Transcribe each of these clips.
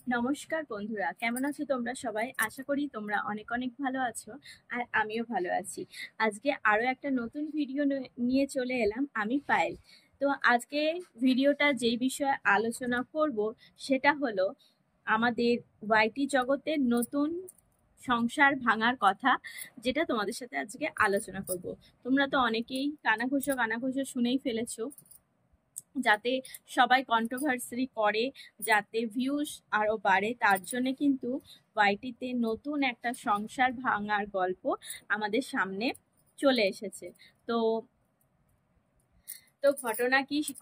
নমস্কার বন্ধুরা, কেমন আছো তোমরা সবাই? আশা করি তোমরা অনেক অনেক ভালো আছো। আর আমিও ভালো আছি। আজকে আরো একটা নতুন ভিডিও নিয়ে চলে এলাম আমি, পায়েল। তো আজকে ভিডিওটা যেই বিষয়ে আলোচনা করব সেটা হলো আমাদের ওয়াইটি জগতের নতুন সংসার ভাঙার কথা, যেটা তোমাদের সাথে আজকে আলোচনা করব। তোমরা তো অনেকেই কানাঘুষো শুনেই ফেলেছো, যাতে সবাই কন্ট্রোভার্সি করে, যাতে ভিউজ আরো বাড়ে, তার জন্য কিন্তু ওয়াইটিতে নতুন একটা সংসার ভাঙার গল্প আমাদের সামনে চলে এসেছে। তো তো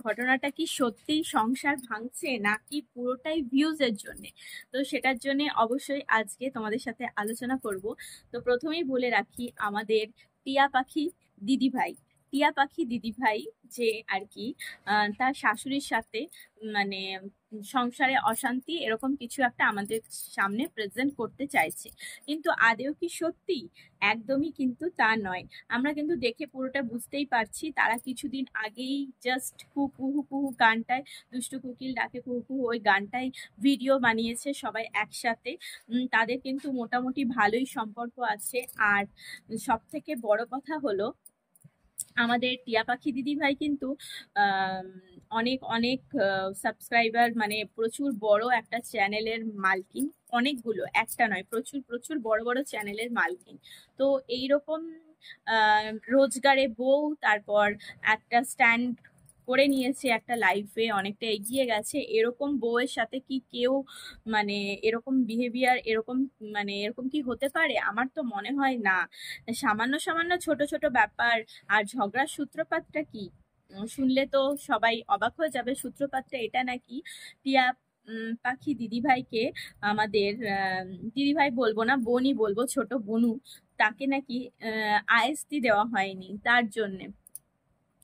ঘটনাটা কি সত্যিই সংসার ভাঙছে, নাকি পুরোটাই ভিউজ এর জন্য? তো সেটার জন্য অবশ্যই আজকে তোমাদের সাথে আলোচনা করব। তো প্রথমেই বলে রাখি, আমাদের টিয়া পাখি দিদিভাই টিয়া পাখি দিদিভাই যে আর কি তার শাশুড়ির সাথে মানে সংসারে অশান্তি এরকম কিছু একটা আমাদের সামনে প্রেজেন্ট করতে চাইছে, কিন্তু আদেও কি সত্যি? একদমই কিন্তু তা নয়। আমরা কিন্তু দেখে পুরোটা বুঝতেই পারছি। তারা কিছুদিন আগেই জাস্ট কুহু কুহু গানটায়, দুষ্টু কোকিল ডাকে কুহু কুহু, ওই গানটাই ভিডিও বানিয়েছে সবাই একসাথে। তাদের কিন্তু মোটামুটি ভালোই সম্পর্ক আছে। আর সব থেকে বড় কথা হলো, আমাদের টিয়া পাখি দিদি ভাই কিন্তু আম, অনেক অনেক সাবস্ক্রাইবার, মানে প্রচুর বড় একটা চ্যানেলের মালকিন। অনেকগুলো, একটা নয়, প্রচুর প্রচুর বড় বড় চ্যানেলের মালকিন। তো এইরকম রোজগারে বউ, তারপর একটা স্ট্যান্ড করে নিয়েছে, একটা লাইফে অনেকটা এগিয়ে গেছে, এরকম বউয়ের সাথে কি কেউ মানে এরকম বিহেভিয়ার, এরকম এরকম কি হতে পারে? আমার তো মনে হয় না। সামান্য সামান্য ছোট ছোট ব্যাপার, আর ঝগড়ার সূত্রপাতটা কি? শুনলে তো সবাই অবাক হয়ে যাবে। সূত্রপাতটা এটা নাকি টিয়া পাখি দিদিভাইকে, আমাদের দিদিভাই বলবো না, বোনই বলবো, ছোট বোনু, তাকে নাকি আইএসটি দেওয়া হয়নি তার জন্য।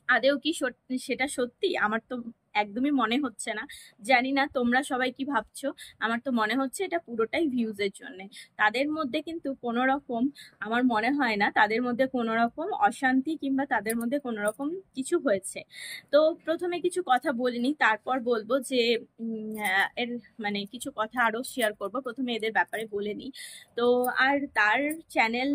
আদেও কি সত্যি? সেটা সত্যি? আমার তো একদমই মনে হচ্ছে না। জানি না তোমরা সবাই কি ভাবছো। আমার তো মনে হচ্ছে এটা পুরোটাই ভিউজের জন্য। তাদের মধ্যে কিন্তু কোনো রকম, আমার মনে হয় না তাদের মধ্যে কোনো রকম অশান্তি কিংবা তাদের মধ্যে কোনো রকম কিছু হয়েছে। তো প্রথমে কিছু কথা বলিনি, তারপর বলবো যে এর কিছু কথা আরো শেয়ার করব। প্রথমে এদের ব্যাপারে বলে নিই। তো আর তার চ্যানেল,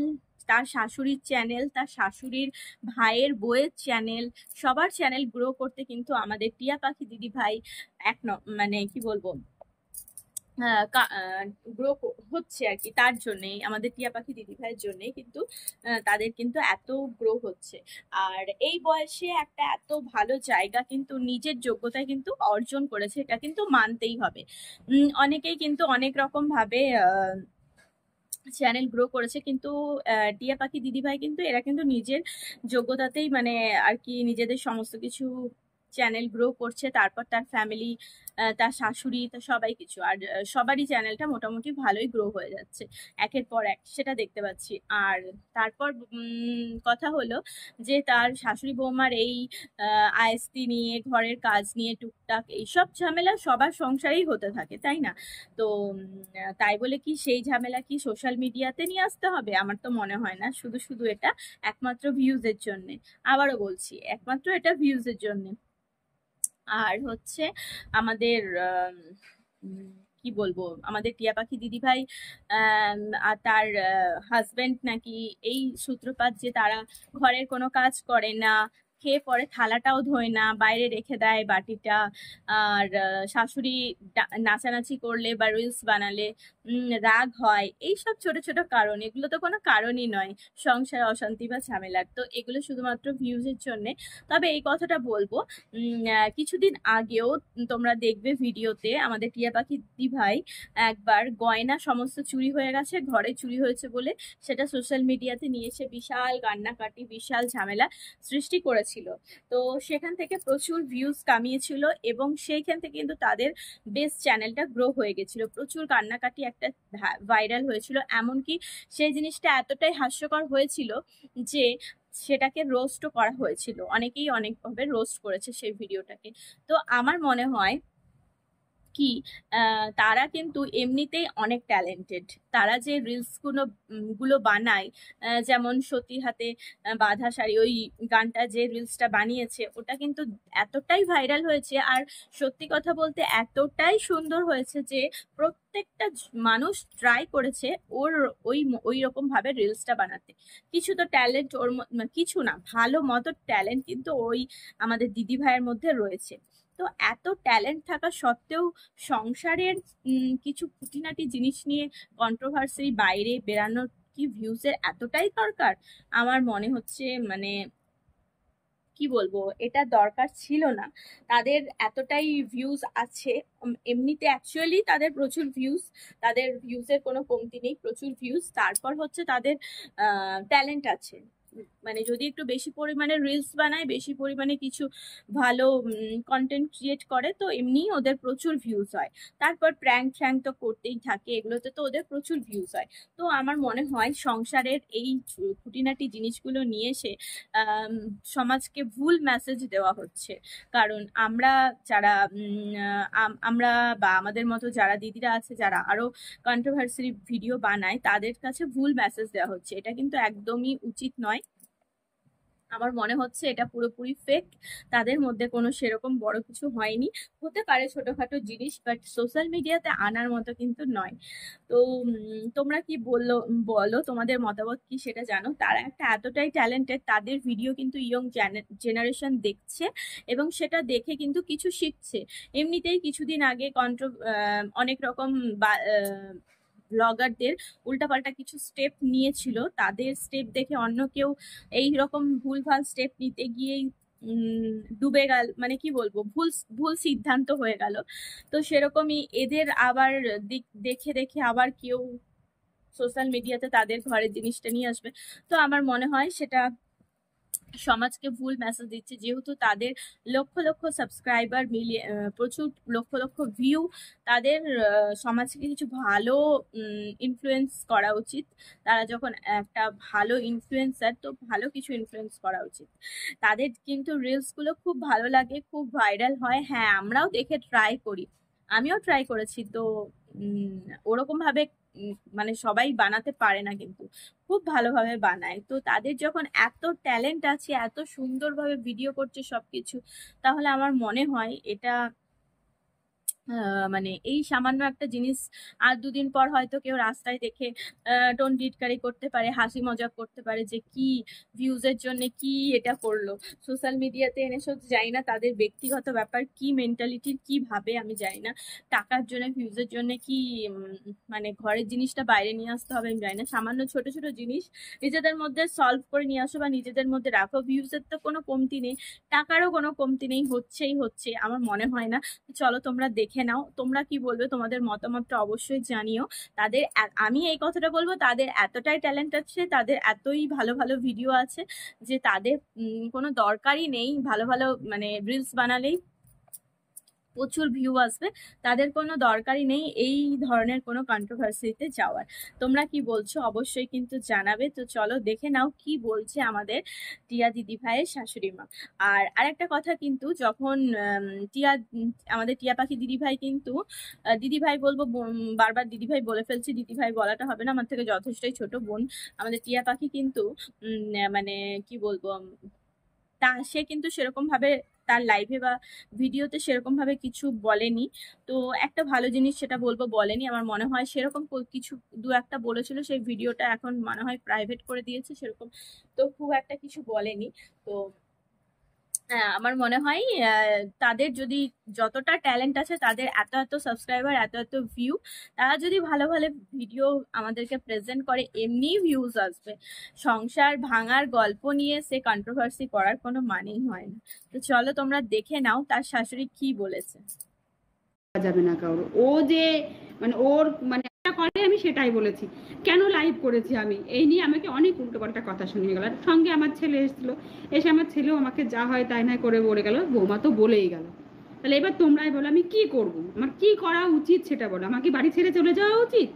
তার শাশুড়ির চ্যানেল, তার শাশুড়ির ভাইয়ের বউয়ের চ্যানেল, সবার চ্যানেল গ্রো করতে কিন্তু আমাদের টিয়া পাখি দিদি ভাই কি বলবো, গ্রো হচ্ছে আর কি। তার জন্যই, আমাদের টিয়া পাখি দিদি ভাইয়ের জন্যই কিন্তু তাদের কিন্তু এত গ্রো হচ্ছে। আর এই বয়সে একটা এত ভালো জায়গা কিন্তু নিজের যোগ্যতায় কিন্তু অর্জন করেছে, এটা কিন্তু মানতেই হবে। অনেকেই কিন্তু অনেক রকম ভাবে চ্যানেল গ্রো করেছে, কিন্তু টিয়া পাখি দিদিভাই কিন্তু এরা কিন্তু নিজের যোগ্যতাতেই আর কি নিজেদের সমস্ত কিছু চ্যানেল গ্রো করছে। তারপর তার ফ্যামিলি, তার শাশুড়ি, তার সবাই কিছু, আর সবারই চ্যানেলটা মোটামুটি ভালোই গ্রো হয়ে যাচ্ছে একের পর এক, সেটা দেখতে পাচ্ছি। আর তারপর কথা হলো যে তার শাশুড়ি বৌমার এই আইএসটি নিয়ে, ঘরের কাজ নিয়ে টুকটাক এইসব ঝামেলা সবার সংসারেই হতে থাকে, তাই না? তো তাই বলে কি সেই ঝামেলা কি সোশ্যাল মিডিয়াতে নিয়ে আসতে হবে? আমার তো মনে হয় না। শুধু শুধু এটা একমাত্র ভিউজের জন্য। আবারও বলছি, একমাত্র এটা ভিউজের জন্য। আর হচ্ছে আমাদের উম, কি বলবো, আমাদের টিয়া পাখি দিদিভাই আর তার হাজবেন্ড নাকি এই সূত্রপাত যে তারা ঘরের কোনো কাজ করে না, খেয়ে পরে থালাটাও ধোয় না, বাইরে রেখে দেয় বাটিটা। আর শাশুড়ি নাচানাচি করলে বা রিলস বানালে রাগ হয়। এইসব ছোট ছোট কারণ, এগুলো তো কোনো কারণই নয় সংসার অশান্তি বা ঝামেলার। তো এগুলো শুধুমাত্র ভিউজের জন্য। তবে এই কথাটা বলবো, কিছুদিন আগেও তোমরা দেখবে ভিডিওতে, আমাদের টিয়া পাখি দিদি ভাই একবার গয়না সমস্ত চুরি হয়ে গেছে, ঘরে চুরি হয়েছে বলে সেটা সোশ্যাল মিডিয়াতে নিয়ে এসে বিশাল কান্নাকাটি, বিশাল ঝামেলা সৃষ্টি করেছিল। তো সেখান থেকে প্রচুর ভিউজ কামিয়েছিল, এবং সেইখান থেকে কিন্তু তাদের বেস চ্যানেলটা গ্রো হয়ে গেছিল। প্রচুর কান্নাকাটি একটা ভাইরাল হয়েছিল, এমনকি সেই জিনিসটা এতটাই হাস্যকর হয়েছিল যে সেটাকে রোস্টও করা হয়েছিল। অনেকেই অনেকভাবে রোস্ট করেছে সেই ভিডিওটাকে। তো আমার মনে হয় কি তারা কিন্তু এমনিতেই অনেক ট্যালেন্টেড। তারা যে রিলস গুলো বানায়, যেমন সতীর হাতে বাঁধা শাড়ি, ওই গানটা যে রিলসটা বানিয়েছে ওটা কিন্তু এতটাই ভাইরাল হয়েছে, আর সত্যি কথা বলতে এতটাই সুন্দর হয়েছে যে প্রত্যেকটা মানুষ ট্রাই করেছে ওর ওই রকম ভাবে রিলসটা বানাতে। কিছু তো ট্যালেন্ট ওর কিছু না, ভালো মতো ট্যালেন্ট কিন্তু ওই আমাদের দিদি ভাইয়ের মধ্যে রয়েছে। তো এত ট্যালেন্ট থাকা সত্ত্বেও সংসারের কিছু খুঁটিনাটি জিনিস নিয়ে কন্ট্রোভার্সির বাইরে বেরানোর কি ভিউজের এতটাই দরকার? আমার মনে হচ্ছে মানে কি বলবো, এটা দরকার ছিল না। তাদের এতটাই ভিউজ আছে, এমনিতে অ্যাকচুয়ালি তাদের প্রচুর ভিউজ, তাদের ভিউজের কোনো কমতি নেই, প্রচুর ভিউজ। তারপর হচ্ছে তাদের ট্যালেন্ট আছে, মানে যদি একটু বেশি পরিমাণে রিলস বানায়, বেশি পরিমাণে কিছু ভালো কন্টেন্ট ক্রিয়েট করে, তো এমনি ওদের প্রচুর ভিউজ হয়। তারপর প্র্যাঙ্ক ফ্র্যাঙ্ক তো করতেই থাকে, এগুলোতে তো ওদের প্রচুর ভিউজ হয়। তো আমার মনে হয় সংসারের এই খুঁটিনাটি জিনিসগুলো নিয়ে এসে সমাজকে ভুল মেসেজ দেওয়া হচ্ছে। কারণ আমরা যারা আমরা বা আমাদের মতো যারা দিদিরা আছে, যারা আরো কন্ট্রোভার্সি ভিডিও বানায়, তাদের কাছে ভুল মেসেজ দেওয়া হচ্ছে। এটা কিন্তু একদমই উচিত নয়। আমার মনে হচ্ছে এটা পুরোপুরি ফেক। তাদের মধ্যে কোনো সেরকম বড় কিছু হয়নি, হতে পারে ছোটখাটো জিনিস, বাট সোশ্যাল মিডিয়াতে আনার মতো কিন্তু নয়। তো তোমরা কি বলো, তোমাদের মতামত কি সেটা জানো। তারা একটা এতটাই ট্যালেন্টেড, তাদের ভিডিও কিন্তু ইয়ং জেনারেশন দেখছে এবং সেটা দেখে কিন্তু কিছু শিখছে। এমনিতেই কিছুদিন আগে অনেক রকম ব্লগারদের উল্টাপাল্টা কিছু স্টেপ নিয়েছিল, তাদের স্টেপ দেখে অন্য কেউ এই রকম ভুলভাল স্টেপ নিতে গিয়েই ডুবে গেল, মানে কি বলবো, ভুল ভুল সিদ্ধান্ত হয়ে গেল। তো সেরকমই এদের আবার দেখে দেখে আবার কেউ সোশ্যাল মিডিয়াতে তাদের ঘরের জিনিসটা নিয়ে আসবে। তো আমার মনে হয় সেটা সমাজকে ভুল মেসেজ দিচ্ছে। যেহেতু তাদের লক্ষ লক্ষ সাবস্ক্রাইবার মিলিয়ে প্রচুর লক্ষ লক্ষ ভিউ, তাদের সমাজকে কিছু ভালো ইনফ্লুয়েন্স করা উচিত। তারা যখন একটা ভালো ইনফ্লুয়েন্সার, তো ভালো কিছু ইনফ্লুয়েন্স করা উচিত। তাদের কিন্তু রিলসগুলো খুব ভালো লাগে, খুব ভাইরাল হয়। হ্যাঁ, আমরাও দেখে ট্রাই করি, আমিও ট্রাই করেছি। তো ওরকম ভাবে মানে সবাই বানাতে পারে না, কিন্তু খুব ভালোভাবে বানায়। তো তাদের যখন এত ট্যালেন্ট আছে, এত সুন্দরভাবে ভিডিও করছে সবকিছু, তাহলে আমার মনে হয় এটা মানে এই সামান্য একটা জিনিস আর দুদিন পর হয়তো কেউ রাস্তায় দেখে টোন টিটকারি করতে পারে, হাসি মজাক করতে পারে যে কি ভিউজের জন্য কি এটা করলো। সোশ্যাল মিডিয়াতে এনে সব জানি না তাদের ব্যক্তিগত ব্যাপার, কি মেন্টালিটির কি ভাবে আমি জানি না। টাকার জন্য, ভিউজের জন্য কি মানে ঘরের জিনিসটা বাইরে নিয়ে আসতে হবে আমি জানি না। সামান্য ছোট ছোট জিনিস নিজেদের মধ্যে সলভ করে নিয়ে আসো বা নিজেদের মধ্যে রাখো, ভিউজের তো কোনো কমতি নেই, টাকারও কোনো কমতি নেই, হচ্ছেই হচ্ছে। আমার মনে হয় না। চলো তোমরা দেখে নাও, তোমরা কি বলবে, তোমাদের মতামতটা অবশ্যই জানিও। তাদের আমি এই কথাটা বলবো, তাদের এতটাই ট্যালেন্ট আছে, তাদের এতই ভালো ভালো ভিডিও আছে যে তাদের কোনো দরকারই নেই ভালো ভালো মানে রিলস বানালেই প্রচুর ভিউ আসবে, তাদের কোনো দরকারই নেই এই ধরনের কোনো কন্ট্রোভার্সিতে যাওয়ার। তোমরা কি বলছো অবশ্যই কিন্তু জানাবে। তো চলো দেখে নাও কি বলছে আমাদের টিয়া দিদি ভাইয়ের শাশুড়ি মা। আর আরেকটা কথা, কিন্তু যখন আমাদের টিয়া পাখি দিদি ভাই কিন্তু দিদি ভাই বলবো, বারবার দিদি ভাই বলে ফেলছি, দিদি ভাই বলাটা হবে না, আমার থেকে যথেষ্টই ছোট বোন আমাদের টিয়া পাখি, কিন্তু মানে কি বলবো, সে কিন্তু সেরকম ভাবে তার লাইভে বা ভিডিওতে সেরকম ভাবে কিছু বলেনি। তো একটা ভালো জিনিস সেটা বলবো, বলেনি। আমার মনে হয় সেরকম কিছু দু একটা বলেছিল, সেই ভিডিওটা এখন মনে হয় প্রাইভেট করে দিয়েছে সেরকম, তো খুব একটা কিছু বলেনি। তো হ্যাঁ, আমার মনে হয় তাদের যদি যতটা ট্যালেন্ট আছে, তাদের এত এত সাবস্ক্রাইবার, এত এত ভিউ, তারা যদি ভালো ভালো ভিডিও আমাদেরকে প্রেজেন্ট করে, এমনি ভিউজ আসবে। সংসার ভাঙার গল্প নিয়ে সে কন্ট্রোভার্সি করার কোনো মানেই হয় না। তো চলো তোমরা দেখে নাও তার শাশুড়ি কি বলেছে। যাবে না কারোর, ও যে মানে ওর মানে করে, আমি সেটাই বলেছি। কেন লাইভ করেছি আমি এই নিয়ে আমাকে অনেক উল্টোপাল্টা কথা শুনিয়ে গেল। সঙ্গে আমার ছেলে এসেছিল, এসে আমার ছেলেও আমাকে যা হয় তাই না করে বলে গেল, বৌমা তো বলেই গেল। তাহলে এবার তোমরাই বলো আমি কি করব, আমার কি করা উচিত সেটা বলো। আমার কি বাড়ি ছেড়ে চলে যাওয়া উচিত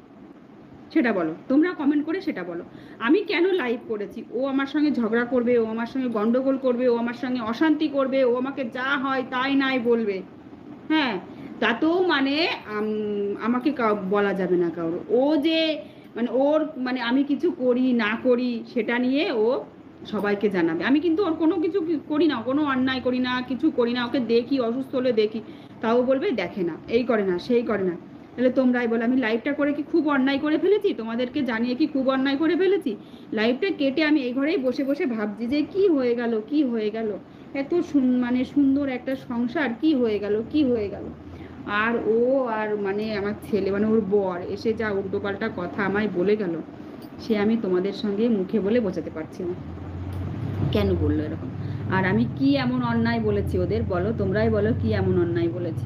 সেটা বলো, তোমরা কমেন্ট করে সেটা বলো। আমি কেন লাইভ করেছি, ও আমার সঙ্গে ঝগড়া করবে, ও আমার সঙ্গে গন্ডগোল করবে, ও আমার সঙ্গে অশান্তি করবে, ও আমাকে যা হয় তাই নাই বলবে। হ্যাঁ, তাতেও মানে আমাকে বলা যাবে না কারোর। ও যে মানে ওর মানে আমি কিছু করি না করি সেটা নিয়ে ও সবাইকে জানাবে। আমি কিন্তু ওর কোনো কিছু করি না, কোনো অন্যায় করি না, কিছু করি না। ওকে দেখি, অসুস্থ হলে দেখি, তাও বলবে দেখে না, এই করে না, সেই করে না। তাহলে তোমরাই বলো আমি লাইভটা করে কি খুব অন্যায় করে ফেলেছি? তোমাদেরকে জানিয়ে কি খুব অন্যায় করে ফেলেছি? লাইভটা কেটে আমি এই ঘরেই বসে বসে ভাবছি যে কি হয়ে গেল, কি হয়ে গেল, এত মানে সুন্দর একটা সংসার কি হয়ে গেল, কি হয়ে গেল। আর ও আর মানে আমার ছেলে মানে ওর বর এসে যা উল্টোপাল্টা কথা আমায় বলে গেল, সে আমি তোমাদের সঙ্গে মুখে বলে বোঝাতে পারছি না কেন বললো এরকম। আর আমি কি এমন অন্যায় বলেছি ওদের বলো, তোমরাই বলো কি এমন অন্যায় বলেছি?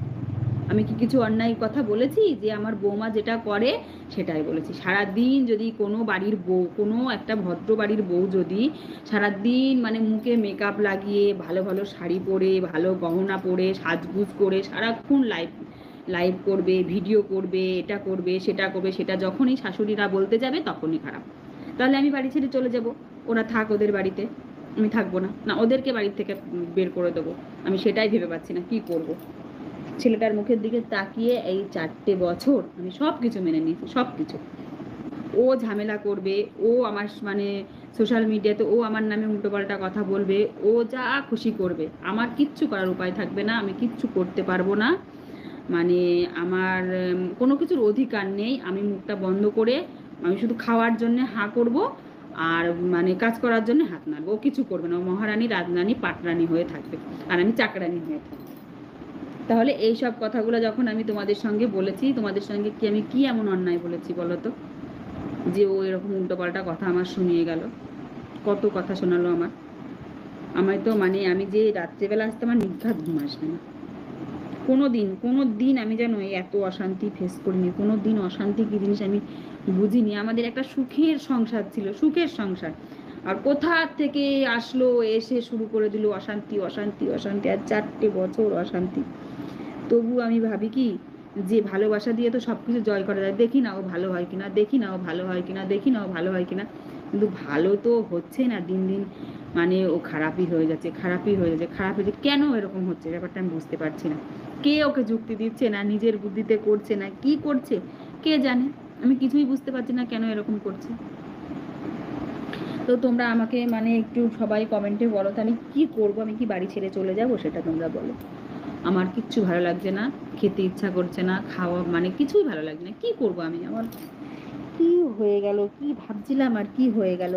আমি কি কিছু অন্যায় কথা বলেছি? যে আমার বৌমা যেটা করে সেটাই বলেছি। সারাদিন যদি কোনো বাড়ির বউ, কোনো একটা ভদ্র বাড়ির বউ যদি সারাদিন মানে মুখে মেকআপ লাগিয়ে ভালো ভালো শাড়ি পরে ভালো গহনা পরে সাজগুজ করে সারাক্ষণ লাইভ করবে, ভিডিও করবে, এটা করবে সেটা করবে, সেটা যখনই শাশুড়িরা বলতে যাবে তখনই খারাপ। তাহলে আমি বাড়ি ছেড়ে চলে যাব, ওরা থাক ওদের বাড়িতে, আমি থাকবো না, না ওদেরকে বাড়ির থেকে বের করে দেবো। আমি সেটাই ভেবে পাচ্ছি না কি করব। ছেলেটার মুখের দিকে তাকিয়ে এই 4টে বছর আমি সব কিছু মেনে নিয়েছি, সব কিছু। ও ঝামেলা করবে, ও আমার মানে সোশ্যাল মিডিয়াতে ও আমার নামে উল্টোপাল্টা কথা বলবে, ও যা খুশি করবে, আমার কিচ্ছু করার উপায় থাকবে না, আমি কিচ্ছু করতে পারবো না। মানে আমার কোনো কিছুর অধিকার নেই। আমি মুখটা বন্ধ করে আমি শুধু খাওয়ার জন্য হাঁ করব, আর মানে কাজ করার জন্য হাত নাড়বো। ও কিছু করবে না, ও মহারানী রাজরানী পাটরানী হয়ে থাকবে, আর আমি চাকরানী হয়ে থাকবো। তাহলে এই সব কথাগুলো যখন আমি তোমাদের সঙ্গে বলেছি, তোমাদের সঙ্গে কি আমি কি এমন অন্যায় বলেছি বলো তো, যে ও এরকম উল্টোপাল্টা কথা আমার শুনিয়ে গেল? কত কথা শোনালো আমায় তো মানে আমি যে রাত্রেবেলা আসতে আমার নির্ঘাত ঘুম আসবে না। কোনো দিন আমি যেন এত অশান্তি ফেস করিনি, কোনো দিন অশান্তি কি জিনিস আমি বুঝিনি। আমাদের একটা সুখের সংসার ছিল, সুখের সংসার, আর কোথা থেকে আসলো এসে শুরু করে দিল অশান্তি অশান্তি অশান্তি, আর 4টে বছর অশান্তি। তবু আমি ভাবি কি যে ভালোবাসা দিয়ে তো সব কিছু জয় করা যায়, দেখি না ও ভালো হয় কিনা, দেখি না ও ভালো হয় কিনা, দেখি না ও ভালো হয় কিনা, কিন্তু ভালো তো হচ্ছে না, দিন দিন মানে ও খারাপই হয়ে যাচ্ছে, খারাপই হয়ে যাচ্ছে, খারাপ হয়ে যাচ্ছে। কেন এরকম হচ্ছে ব্যাপারটা আমি বুঝতে পারছি না। কে ওকে যুক্তি দিচ্ছে, না নিজের বুদ্ধিতে করছে, না কি করছে কে জানে, আমি কিছুই বুঝতে পারছি না কেন এরকম করছে। তো তোমরা আমাকে মানে একটু সবাই কমেন্টে বলো তো আমি কি করব, আমি কি বাড়ি ছেড়ে চলে যাব সেটা তোমরা বলো। আমার কিচ্ছু ভালো লাগছে না, খেতে ইচ্ছা করছে না, খাওয়া মানে কিছুই ভালো লাগছে না, কি করব আমি? আমার কি হয়ে গেল, কি ভাবছিলাম আর কি হয়ে গেল।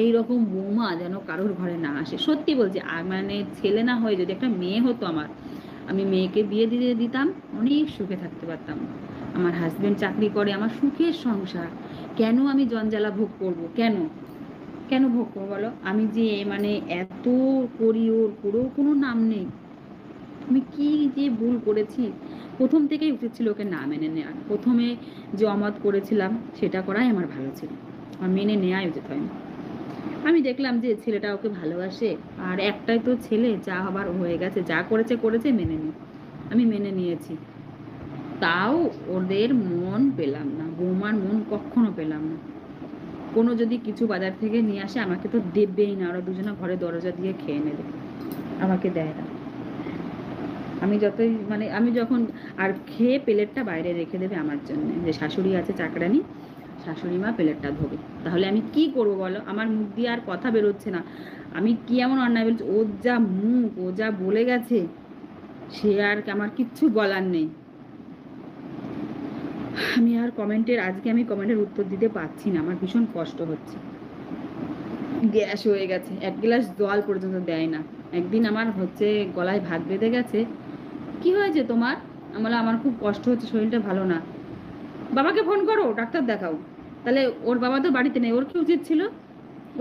এই রকম বৌমা যেন কারোর ঘরে না আসে, সত্যি বলছি। মানে ছেলে না হয়ে যদি একটা মেয়ে হতো আমার, আমি মেয়েকে বিয়ে দিয়ে দিতাম, অনেক সুখে থাকতে পারতাম। আমার হাজবেন্ড চাকরি করে, আমার সুখের সংসার, কেন আমি জঞ্জালা ভোগ করব? কেন কেন ভোগ করবো বলো? আমি যে মানে এত করি, ওর পুরো কোনো নাম নেই। আমি কি যে ভুল করেছি, প্রথম থেকেই উচিত ছিল ওকে না মেনে নেওয়ার। প্রথমে যে অমত করেছিলাম সেটা করাই আমার ভালো ছিল, আর মেনে নেওয়াই উচিত হয়নি। আমি দেখলাম যে ছেলেটা ওকে ভালোবাসে, আর একটাই তো ছেলে, যা হবার হয়ে গেছে, যা করেছে করেছে, মেনে নি, আমি মেনে নিয়েছি। তাও ওদের মন পেলাম না, বৌমার মন কখনো পেলাম না। কোনো যদি কিছু বাজার থেকে নিয়ে আসে আমাকে তো দেবেই না, ওরা দুজনে ঘরে দরজা দিয়ে খেয়ে নেবে, আমাকে দেয় না। আমি যতই মানে আমি যখন আর খেয়ে প্লেটটা বাইরে রেখে দেবে আমার জন্য, যে শাশুড়ি আছে চাকরানি, শাশুড়ি মা প্লেটটা ধোবে। তাহলে আমি কি করব বলো? আমার মুখ দিয়ে আর কথা বেরোচ্ছে না। আমি কি এমন অন্যায় বলছি? ওর যা মুখ, ও যা বলে গেছে, সে আর আমার কিচ্ছু বলার নেই। আমি আর আজকে আমি কমেন্টের উত্তর দিতে পারছি না, আমার ভীষণ কষ্ট হচ্ছে। গ্যাস হয়ে গেছে, 1 গ্লাস জল পর্যন্ত দেয় না। একদিন আমার হচ্ছে গলায় ভাত বেঁধে গেছে। কি হয়েছে তোমার? আমার খুব কষ্ট হচ্ছে, শরীরটা ভালো না। বাবাকে ফোন করো, ডাক্তার দেখাও। তাহলে ওর বাবা তো বাড়িতে নেই, ওর কি উচিত ছিল?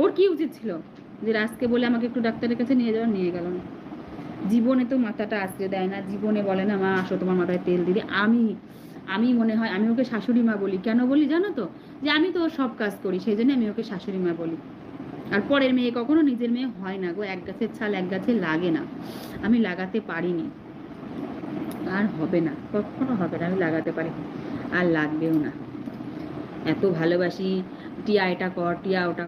ওর কি উচিত ছিল যে রাজকে বলে আমাকে একটু ডাক্তারের কাছে নিয়ে যাওয়া, নিয়ে গেল না। জীবনে তো মাথাটা আঁচড়ে দেয় না, জীবনে বলে না মা আসো তোমার মাথায় তেল দিদি। আমি মনে হয় আমি ওকে শাশুড়ি মা বলি, কেন বলি জানো তো? যে আমি তো ওর সব কাজ করি, সেই জন্য আমি ওকে শাশুড়ি মা বলি। আর পরের মেয়ে কখনো নিজের মেয়ে হয় না গো, এক গাছের ছাল এক গাছে লাগে না, আমি লাগাতে পারিনি, আর হবে না, কখনো হবে না, আমি লাগাতে পারি, আর লাগবেও না। এত ভালোবাসি, টিয়া এটা কর, টিয়া ওটা